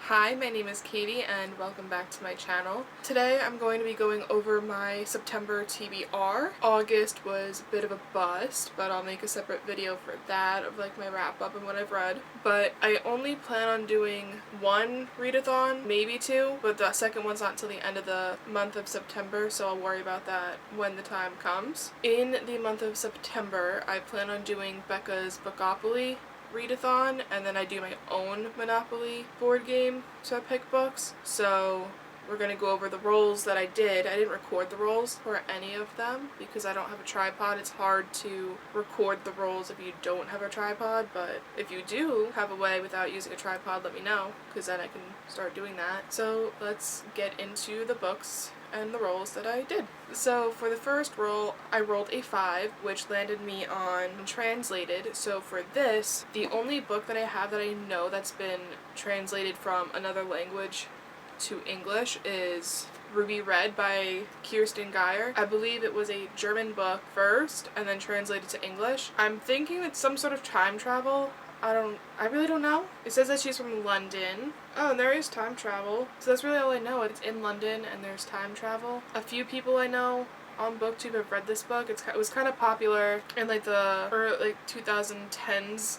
Hi, my name is Katie and welcome back to my channel. Today I'm going to be going over my September TBR. August was a bit of a bust, but I'll make a separate video for that of like my wrap up and what I've read. But I only plan on doing one readathon, maybe two, but the second one's not until the end of the month of September, so I'll worry about that when the time comes. In the month of September, I plan on doing Becca's Bookopoly readathon, and then I do my own Monopoly board game, so I pick books. So we're going to go over the rolls that I did. I didn't record the rolls for any of them because I don't have a tripod. It's hard to record the rolls if you don't have a tripod, but if you do have a way without using a tripod, let me know, because then I can start doing that. So let's get into the books and the rolls that I did. So for the first roll, I rolled a 5, which landed me on translated. So for this, the only book that I have that I know that's been translated from another language to English is Ruby Red by Kirsten Geyer. I believe it was a German book first and then translated to English. I'm thinking it's some sort of time travel. I really don't know. It says that she's from London. Oh, and there is time travel. So that's really all I know. It's in London and there's time travel. A few people I know on BookTube have read this book. It was kind of popular in like the 2010s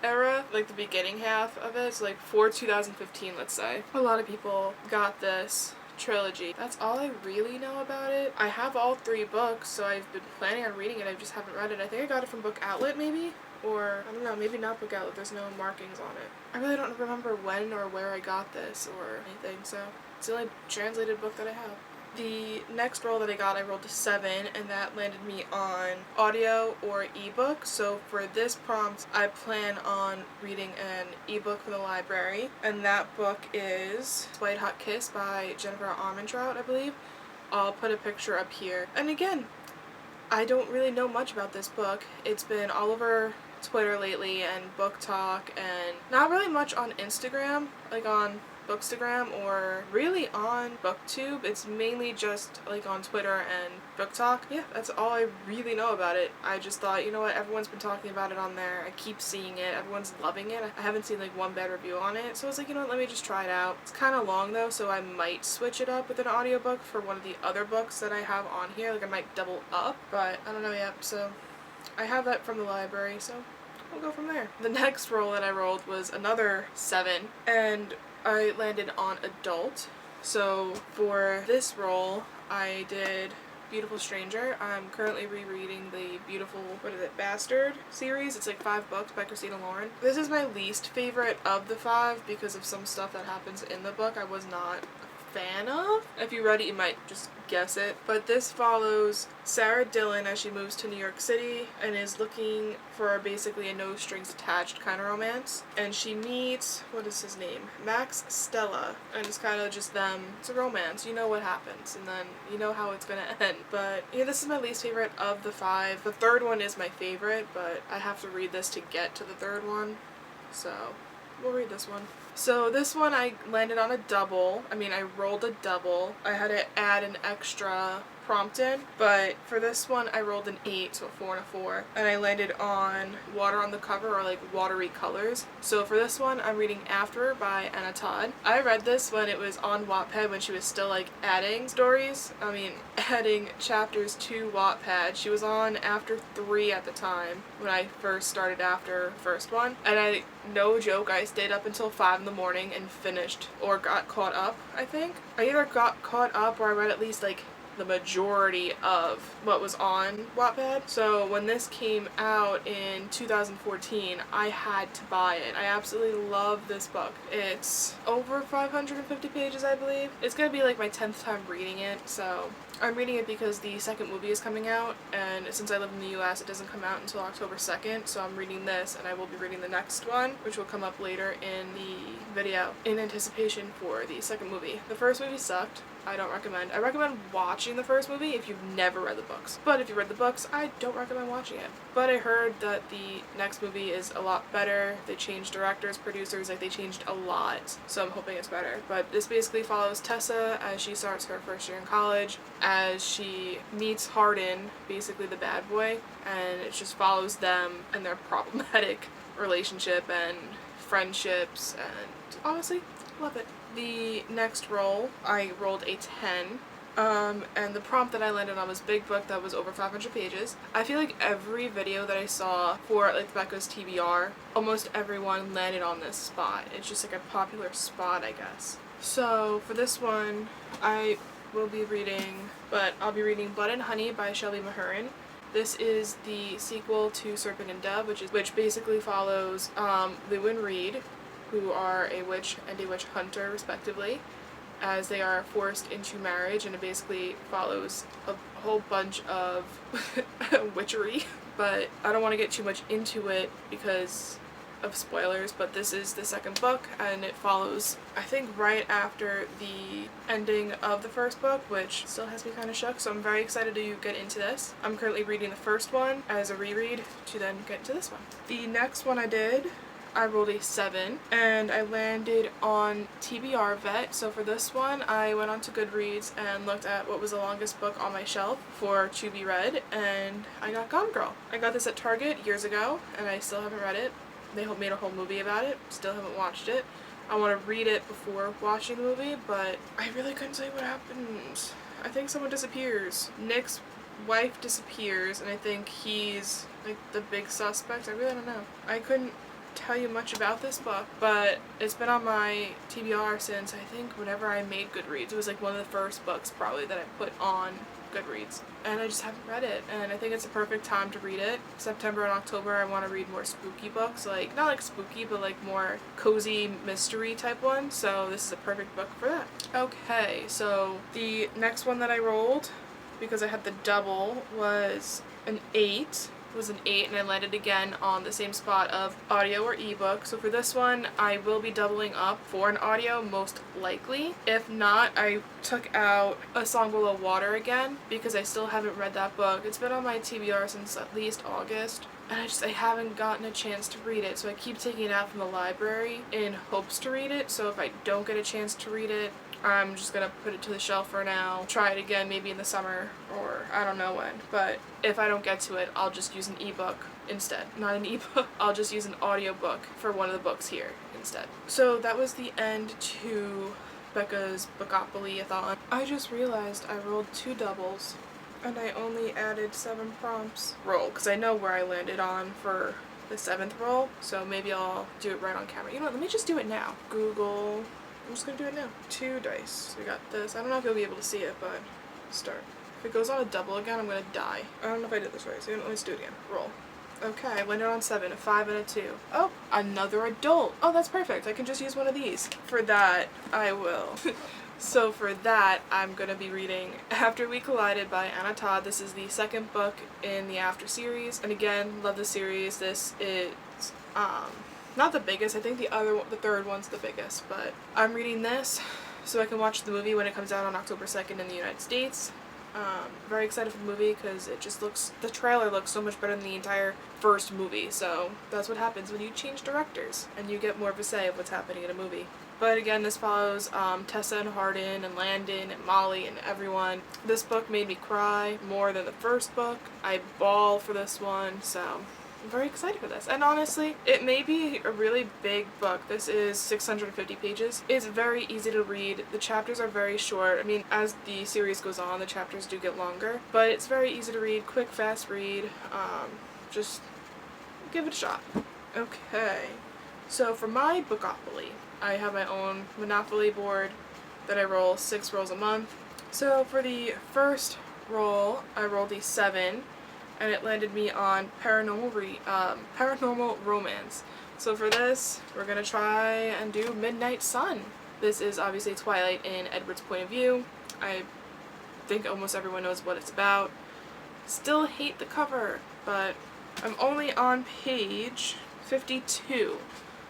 era, like the beginning half of it. So like for 2015, let's say. A lot of people got this trilogy. That's all I really know about it. I have all 3 books, so I've been planning on reading it. I just haven't read it. I think I got it from Book Outlet maybe? Or, I don't know, maybe not Book Outlet, there's no markings on it. I really don't remember when or where I got this or anything, so it's the only translated book that I have. The next roll that I got, I rolled a 7, and that landed me on audio or ebook. So for this prompt, I plan on reading an ebook from the library, and that book is White Hot Kiss by Jennifer Armentrout, I believe. I'll put a picture up here. And again, I don't really know much about this book. It's been all over Twitter lately and Book Talk, and not really much on Instagram, like on Bookstagram or really on BookTube. It's mainly just like on Twitter and Book Talk. Yeah, that's all I really know about it. I just thought, you know what, everyone's been talking about it on there. I keep seeing it. Everyone's loving it. I haven't seen like one bad review on it. So I was like, you know what, let me just try it out. It's kind of long though, so I might switch it up with an audiobook for one of the other books that I have on here. Like I might double up, but I don't know yet. So I have that from the library, so we'll go from there. The next roll that I rolled was another 7, and I landed on adult. So for this roll, I did Beautiful Stranger. I'm currently rereading the Beautiful, Bastard series. It's like 5 books by Christina Lauren. This is my least favorite of the 5 because of some stuff that happens in the book I was not a fan of. If you read it, you might just guess it. But this follows Sarah Dillon as she moves to New York City and is looking for basically a no strings attached kind of romance. And she meets, what is his name? Max Stella. And it's kind of just them. It's a romance. You know what happens. And then you know how it's gonna end. But yeah, this is my least favorite of the 5. The third one is my favorite, but I have to read this to get to the third one. So we'll read this one. So this one I landed on a double. I rolled a double. I had to add an extra prompt in, but for this one I rolled an 8, so a 4 and a 4, and I landed on Water on the Cover, or like Watery Colors. So for this one I'm reading After by Anna Todd. I read this when it was on Wattpad, when she was still like adding chapters to Wattpad. She was on After 3 at the time when I first started After first one, and no joke, I stayed up until 5 in the morning and finished, or got caught up, I think. I either got caught up or I read at least like the majority of what was on Wattpad. So when this came out in 2014, I had to buy it. I absolutely love this book. It's over 550 pages, I believe. It's gonna be like my 10th time reading it, so I'm reading it because the second movie is coming out, and since I live in the US, it doesn't come out until October 2nd, so I'm reading this, and I will be reading the next one, which will come up later in the video, in anticipation for the second movie. The first movie sucked. I don't recommend. I recommend watching the first movie if you've never read the books. But if you read the books, I don't recommend watching it. But I heard that the next movie is a lot better. They changed directors, producers, like they changed a lot. So I'm hoping it's better. But this basically follows Tessa as she starts her first year in college, as she meets Hardin, basically the bad boy, and it just follows them and their problematic relationship and friendships, and honestly, Love it. The next roll, I rolled a 10. And the prompt that I landed on was big book that was over 500 pages. I feel like every video that I saw for like Becca's TBR, almost everyone landed on this spot. It's just like a popular spot, I guess. So for this one, I will be reading, I'll be reading Blood and Honey by Shelby Mahurin. This is the sequel to Serpent and Dove, which basically follows Lou and Reed, who are a witch and a witch hunter respectively, as they are forced into marriage, and it basically follows a whole bunch of witchery. But I don't want to get too much into it because of spoilers, but this is the second book, and it follows, I think, right after the ending of the first book, which still has me kind of shook, so I'm very excited to get into this. I'm currently reading the first one as a reread to then get into this one. The next one I rolled a 7, and I landed on TBR Vet. So for this one, I went onto Goodreads and looked at what was the longest book on my shelf for to be read, and I got Gone Girl. I got this at Target years ago, and I still haven't read it. They made a whole movie about it. Still haven't watched it. I want to read it before watching the movie, but I really couldn't tell you what happens. I think someone disappears. Nick's wife disappears, and I think he's like the big suspect. I really don't know. I couldn't tell you much about this book, but it's been on my TBR since I think whenever I made Goodreads. It was like one of the first books probably that I put on Goodreads, and I just haven't read it, and I think it's a perfect time to read it. September and October I want to read more spooky books, like not like spooky but like more cozy mystery type one, so this is a perfect book for that. Okay, so the next one that I rolled, because I had the double, was an 8. And I landed again on the same spot of audio or ebook. So for this one, I will be doubling up for an audio most likely. If not, I took out A Song Below Water again because I still haven't read that book. It's been on my TBR since at least August, and I haven't gotten a chance to read it, so I keep taking it out from the library in hopes to read it. So if I don't get a chance to read it, I'm just gonna put it to the shelf for now, try it again maybe in the summer, or I don't know when. But if I don't get to it, I'll just use an ebook instead. Not an ebook, I'll just use an audiobook for one of the books here instead. So that was the end to Becca's Bookopoly-a-thon. I just realized I rolled 2 doubles, and I only added 7 prompts roll, because I know where I landed on for the 7th roll, so maybe I'll do it right on camera. You know what, let me just do it now. Google, I'm just gonna do it now. 2 dice. We got this. I don't know if you'll be able to see it, but start. If it goes on a double again, I'm gonna die. I don't know if I did this right, so let's do it again. Roll. Okay, I landed on 7, a 5 and a 2. Oh, another adult. Oh, that's perfect. I can just use one of these. For that, I will. So for that, I'm gonna be reading After We Collided by Anna Todd. This is the 2nd book in the After series, and again, love the series. This is not the biggest. I think the 3rd one's the biggest, but I'm reading this so I can watch the movie when it comes out on October 2nd in the United States. Very excited for the movie because the trailer looks so much better than the entire first movie, so that's what happens when you change directors and you get more of a say of what's happening in a movie. But again, this follows Tessa and Hardin and Landon and Molly and everyone. This book made me cry more than the first book. I bawl for this one, so I'm very excited for this. And honestly, it may be a really big book. This is 650 pages. It's very easy to read. The chapters are very short. I mean, as the series goes on, the chapters do get longer, but it's very easy to read, quick, fast read. Just give it a shot. Okay, so for my Bookopoly, I have my own Monopoly board that I roll 6 rolls a month. So for the first roll, I rolled a 7, and it landed me on paranormal romance. So for this, we're gonna try and do Midnight Sun. This is obviously Twilight in Edward's point of view. I think almost everyone knows what it's about. Still hate the cover, but I'm only on page 52.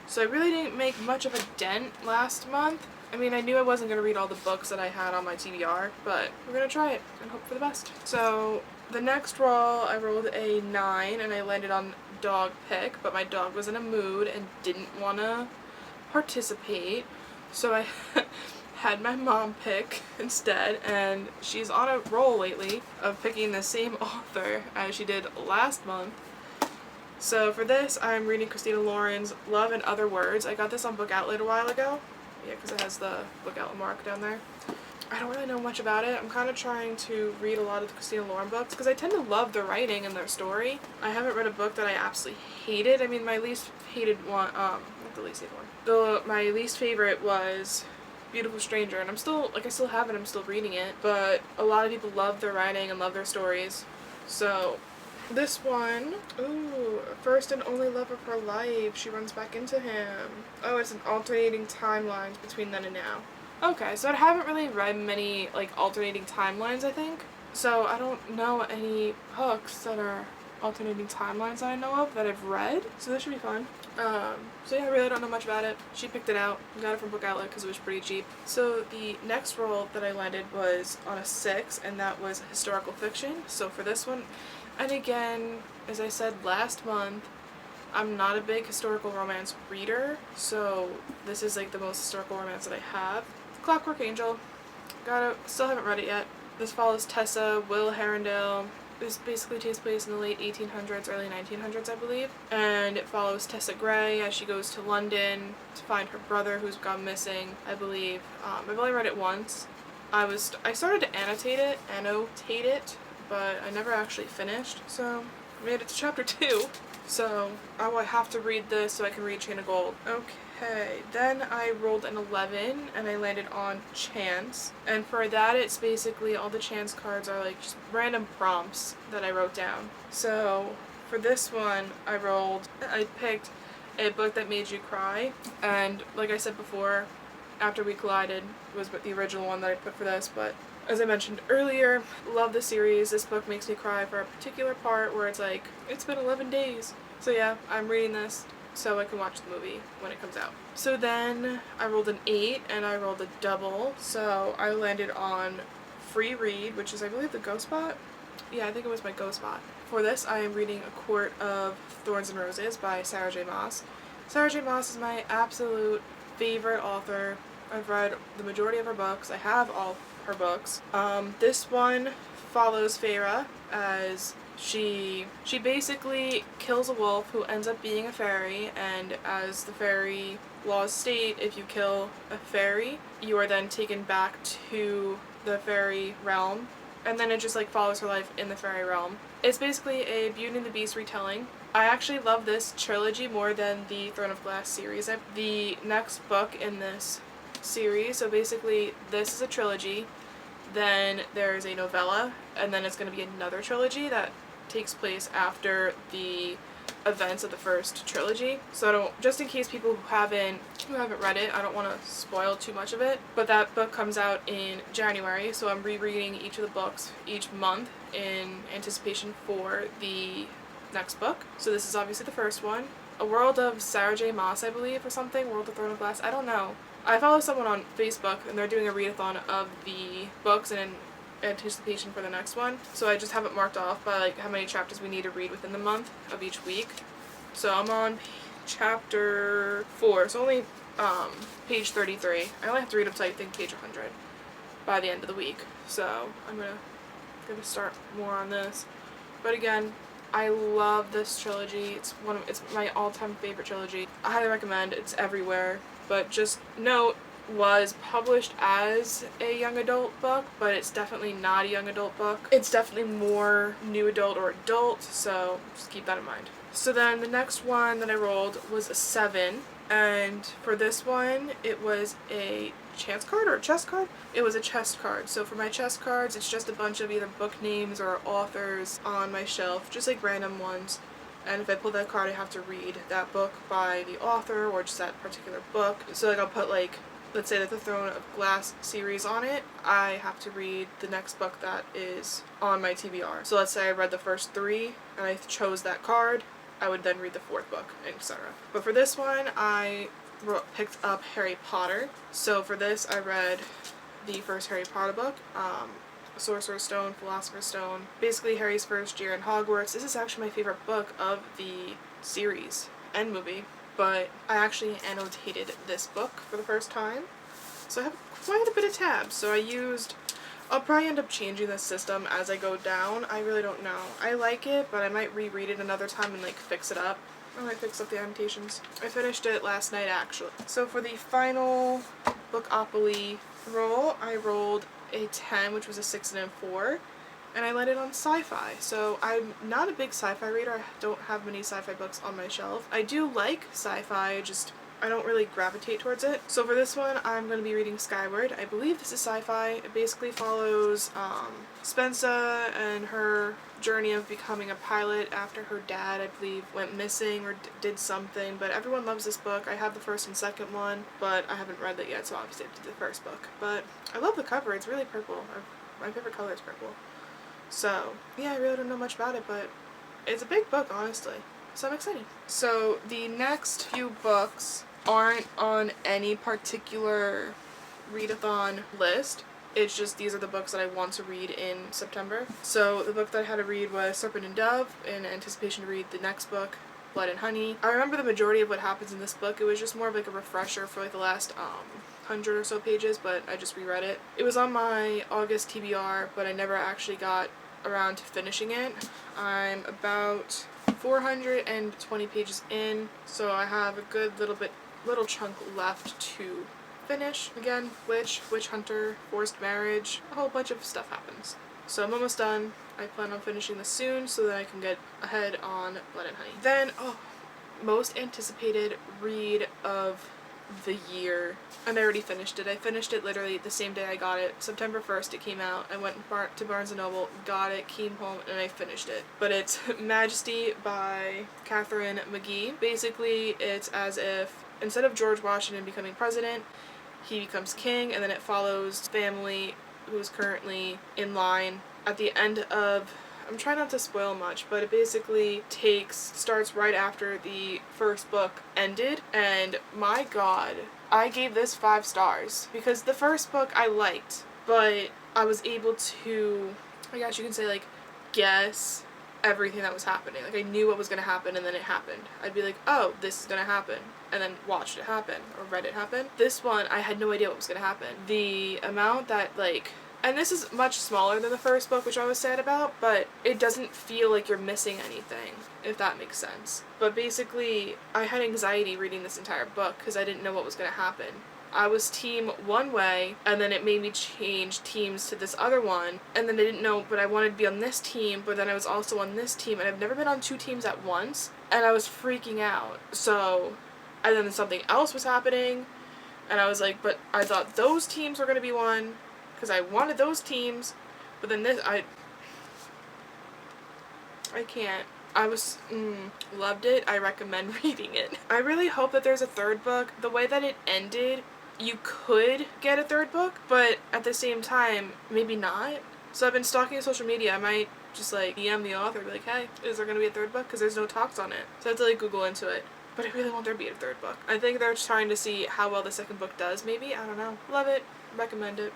So I really didn't make much of a dent last month. I mean, I knew I wasn't gonna read all the books that I had on my TBR, but we're gonna try it and hope for the best. So the next roll, I rolled a 9, and I landed on dog pick, but my dog was in a mood and didn't want to participate, so I had my mom pick instead, and she's on a roll lately of picking the same author as she did last month. So for this, I'm reading Christina Lauren's Love and Other Words. I got this on Book Outlet a while ago, Yeah, because it has the book outlet mark down there. I don't really know much about it. I'm kind of trying to read a lot of the Christina Lauren books because I tend to love their writing and their story. I haven't read a book that I absolutely hated. I mean, my least hated one, not the least hated one. My least favorite was Beautiful Stranger, and I'm still, like, I still have it, I'm still reading it, but a lot of people love their writing and love their stories. So, this one, ooh, first and only love of her life, she runs back into him. Oh, it's an alternating timelines between then and now. Okay, so I haven't really read many, like, alternating timelines, I think. So I don't know any books that are alternating timelines that I know of that I've read, so this should be fun. So yeah, I really don't know much about it. She picked it out, got it from Book Outlet because it was pretty cheap. So the next roll that I landed was on a 6, and that was historical fiction. So for this one, and again, as I said last month, I'm not a big historical romance reader, so this is like the most historical romance that I have. Clockwork Angel. Still haven't read it yet. This follows Tessa, Will Herondale. This basically takes place in the late 1800s, early 1900s, I believe. And it follows Tessa Gray as she goes to London to find her brother who's gone missing, I believe. I've only read it once. I started to annotate it, but I never actually finished. So I made it to chapter 2. So I will have to read this so I can read Chain of Gold. Okay, then I rolled an 11 and I landed on Chance. And for that, it's basically all the Chance cards are like just random prompts that I wrote down. So for this one, I picked A Book That Made You Cry. And like I said before, After We Collided was the original one that I put for this, but as I mentioned earlier, love the series. This book makes me cry for a particular part where it's like, it's been 11 days. So yeah, I'm reading this so I can watch the movie when it comes out. So then I rolled an 8 and I rolled a double. So I landed on Free Read, which is I believe the Go Spot. Yeah, I think it was my Go Spot. For this, I am reading A Court of Thorns and Roses by Sarah J. Maas. Sarah J. Maas is my absolute favorite author. I've read the majority of her books. I have all her books. This one follows Feyre as she basically kills a wolf who ends up being a fairy, and as the fairy laws state, if you kill a fairy, you are then taken back to the fairy realm, and then it just like follows her life in the fairy realm. It's basically a Beauty and the Beast retelling. I actually love this trilogy more than the Throne of Glass series. The next book in this series, so basically this is a trilogy, then there's a novella, and then it's going to be another trilogy that takes place after the events of the first trilogy. So just in case people who haven't read it, I don't want to spoil too much of it, but that book comes out in January, so I'm rereading each of the books each month in anticipation for the next book. So this is obviously the first one. A World of Sarah J. Maas, I believe, or something. World of Throne of Glass. I don't know. I follow someone on Facebook, and they're doing a readathon of the books in anticipation for the next one. So I just have it marked off by like how many chapters we need to read within the month of each week. So I'm on chapter 4. It's only page 33. I only have to read up to I think page 100 by the end of the week. So I'm gonna start more on this. But again, I love this trilogy. It's my all-time favorite trilogy. I highly recommend. It's everywhere. But just note, was published as a young adult book, but it's definitely not a young adult book. It's definitely more new adult or adult, so just keep that in mind. So then the next one that I rolled was a 7, and for this one, it was a chance card or a chest card? It was a chest card. So for my chest cards, it's just a bunch of either book names or authors on my shelf, just like random ones. And if I pull that card, I have to read that book by the author or just that particular book. So like I'll put like, let's say that the Throne of Glass series on it, I have to read the next book that is on my TBR. So let's say I read the first 3 and I chose that card, I would then read the 4th book, etc. But for this one, I picked up Harry Potter. So for this, I read the first Harry Potter book. Sorcerer's Stone, Philosopher's Stone, basically Harry's first year in Hogwarts. This is actually my favorite book of the series and movie, but I actually annotated this book for the first time, so I have quite a bit of tabs. So I'll probably end up changing this system as I go down. I really don't know. I like it, but I might reread it another time and like fix it up. Oh, I fixed up the annotations. I finished it last night actually. So for the final Bookopoly roll, I rolled a 10, which was a 6 and a 4, and I landed on sci-fi. So I'm not a big sci-fi reader. I don't have many sci-fi books on my shelf. I do like sci-fi, just I don't really gravitate towards it. So for this one, I'm going to be reading Skyward. I believe this is sci-fi. It basically follows Spensa and her journey of becoming a pilot after her dad, I believe, went missing or did something. But everyone loves this book. I have the first and second one, but I haven't read it yet, so obviously I did the first book. But I love the cover. It's really purple. My favorite color is purple. So yeah, I really don't know much about it, but it's a big book, honestly. So I'm excited. So the next few books aren't on any particular readathon list. It's just these are the books that I want to read in September. So the book that I had to read was Serpent and Dove in anticipation to read the next book, Blood and Honey. I remember the majority of what happens in this book. It was just more of like a refresher for like the last 100 or so pages, but I just reread it. It was on my August TBR, but I never actually got around to finishing it. I'm about 420 pages in, so I have a good little chunk left to finish. Again, witch hunter, forced marriage, a whole bunch of stuff happens. So I'm almost done. I plan on finishing this soon so that I can get ahead on Blood and Honey. Then, most anticipated read of the year, and I already finished it. I finished it literally the same day I got it. September 1st it came out. I went to Barnes & Noble, got it, came home, and I finished it. But it's Majesty by Catherine McGee. Basically, it's as if instead of George Washington becoming president, he becomes king, and then it follows family who's currently in line. At the end of, I'm trying not to spoil much, but it basically starts right after the first book ended, and my god, I gave this 5 stars, because the first book I liked, but I was able to, I guess you can say, like, guess everything that was happening. Like, I knew what was going to happen, and then it happened. I'd be like, oh, this is going to happen, and then watched it happen, or read it happen. This one, I had no idea what was going to happen. The amount that, like, and this is much smaller than the first book, which I was sad about, but it doesn't feel like you're missing anything, if that makes sense. But basically, I had anxiety reading this entire book because I didn't know what was going to happen. I was team one way, and then it made me change teams to this other one, and then I didn't know, but I wanted to be on this team, but then I was also on this team, and I've never been on 2 teams at once, and I was freaking out. So, and then something else was happening, and I was like, but I thought those teams were going to be one, because I wanted those teams, but then this, I can't. I loved it. I recommend reading it. I really hope that there's a third book. The way that it ended, you could get a third book, but at the same time, maybe not. So I've been stalking social media. I might just like DM the author, be like, hey, is there going to be a third book? Because there's no talks on it. So I have to like Google into it. But I really want there to be a third book. I think they're trying to see how well the second book does, maybe. I don't know. Love it. Recommend it.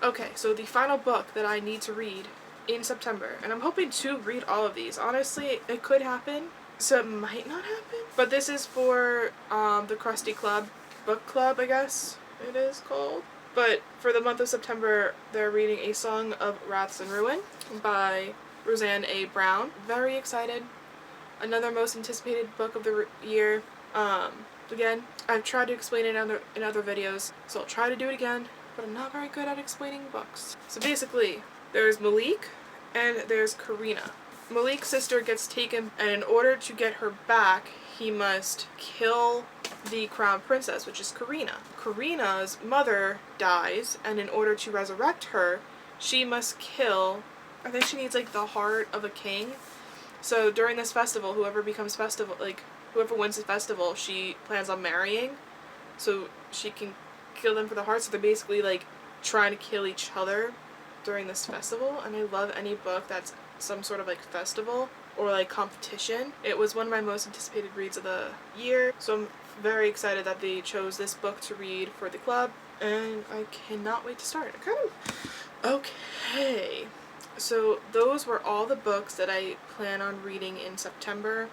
Okay, so the final book that I need to read in September, and I'm hoping to read all of these. Honestly, it could happen, so it might not happen. But this is for the Krusty Club book club, I guess it is called. But for the month of September, they're reading A Song of Wraths and Ruin by Roseanne A. Brown. Very excited. Another most anticipated book of the year. Again, I've tried to explain it in other videos, so I'll try to do it again, but I'm not very good at explaining books. So basically, there's Malik and there's Karina. Malik's sister gets taken, and in order to get her back, he must kill the crown princess, which is Karina. Karina's mother dies, and in order to resurrect her, she must kill, I think she needs like the heart of a king. So during this festival, whoever wins the festival, she plans on marrying, so she can kill them for the heart. So they're basically like trying to kill each other during this festival, and I love any book that's some sort of like festival or like competition. It was one of my most anticipated reads of the year, so I'm very excited that they chose this book to read for the club, and I cannot wait to start. Okay, so those were all the books that I plan on reading in September.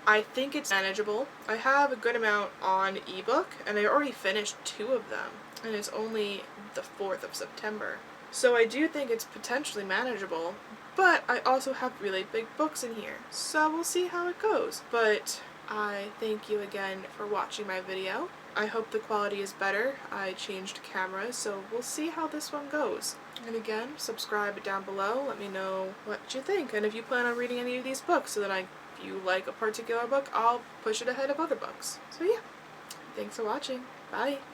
I think it's manageable. I have a good amount on ebook, and I already finished 2 of them, and it's only the 4th of September. So I do think it's potentially manageable, but I also have really big books in here, so we'll see how it goes. But I thank you again for watching my video. I hope the quality is better. I changed cameras, so we'll see how this one goes. And again, subscribe down below. Let me know what you think. And if you plan on reading any of these books, so that if you like a particular book, I'll push it ahead of other books. So yeah, thanks for watching. Bye.